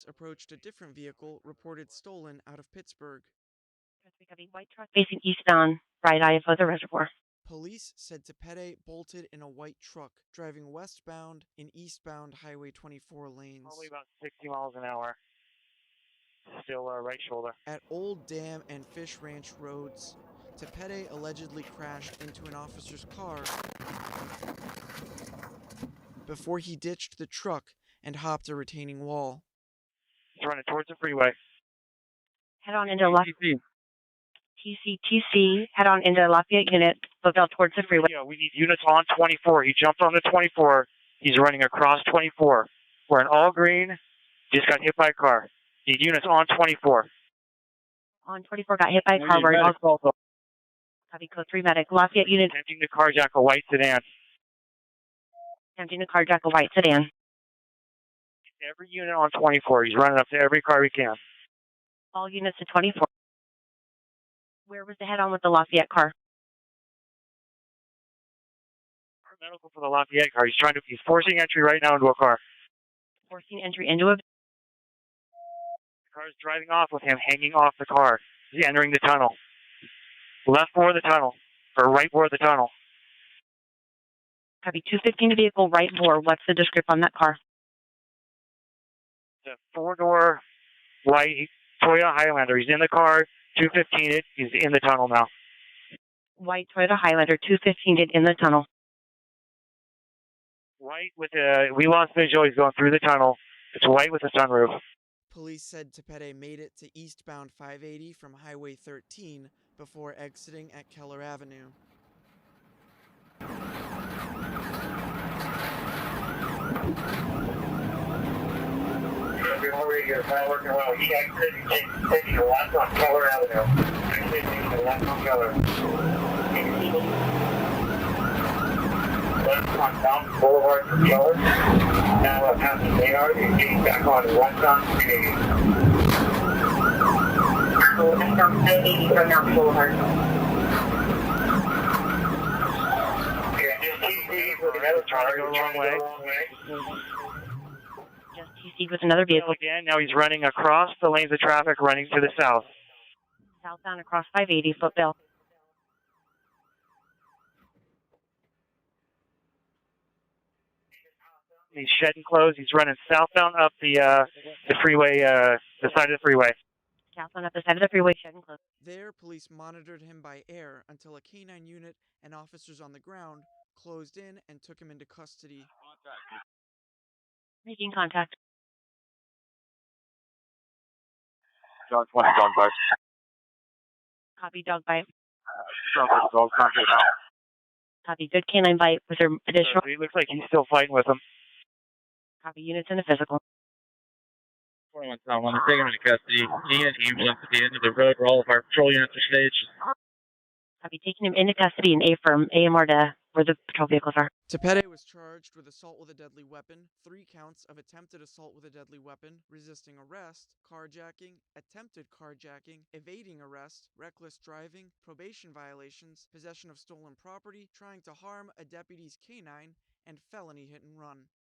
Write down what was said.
Approached a different vehicle reported stolen out of Pittsburgh. We have a white truck facing eastbound, right eye of the reservoir. Police said Tepede bolted in a white truck, driving westbound in eastbound Highway 24 lanes. Probably about 60 miles an hour. Still right shoulder. At Old Dam and Fish Ranch roads, Tepede allegedly crashed into an officer's car before he ditched the truck and hopped a retaining wall. He's running towards the freeway. Head on into Lafayette. TC, head on into Lafayette unit, look out towards the freeway. Yeah, we need units on 24. He jumped on the 24. He's running across 24. We're in all green. Just got hit by a car. Need units on 24. On 24, got hit by a car. Copy code 3 medic. Lafayette unit. Attempting to carjack a white sedan. Attempting to carjack a white sedan. Every unit on 24. He's running up to every car we can. All units to 24. Where was the head-on with the Lafayette car? Medical for the Lafayette car. He's forcing entry right now into a car. Forcing entry into a... The car's driving off with him hanging off the car. He's entering the tunnel. Left bore of the tunnel. Or right bore of the tunnel. Copy 215 vehicle, right bore. What's the description on that car? It's a 4-door white Toyota Highlander. He's in the car. 215 it. He's in the tunnel now. White Toyota Highlander, 215 it in the tunnel. White with we lost visual. He's going through the tunnel. It's white with a sunroof. Police said Tepede made it to eastbound 580 from Highway 13 before exiting at Keller Avenue. Radio's not working well. He exited taking a left on Keller Avenue. Actually taking a left on Keller. Left on Mountain Boulevard for Keller. Now past the Maynard and getting back on westbound 380. Westbound 380 from Mountain Boulevard. Okay, just TC with another car go the wrong way. Just TC with another vehicle. Again, now he's running across the lanes of traffic, running to the south. Southbound across 580, Footbill. He's shedding clothes. He's running southbound up the freeway, the side of the freeway. Southbound up the side of the freeway, shedding clothes. There, police monitored him by air until a K-9 unit and officers on the ground closed in and took him into custody. Making contact. John 20, dog bite. Copy, dog bite. Dog contact now. Copy, good canine bite with their additional... He looks like he's still fighting with him. Copy, units in the physical. 21 Tom, I'm taking him into custody. He and ambulance at the end of the road where all of our patrol units are staged. Copy, taking him into custody in A-firm, AMR to where the patrol vehicles are. Tepede was charged with assault with a deadly weapon, 3 counts of attempted assault with a deadly weapon, resisting arrest, carjacking, attempted carjacking, evading arrest, reckless driving, probation violations, possession of stolen property, trying to harm a deputy's K-9, and felony hit and run.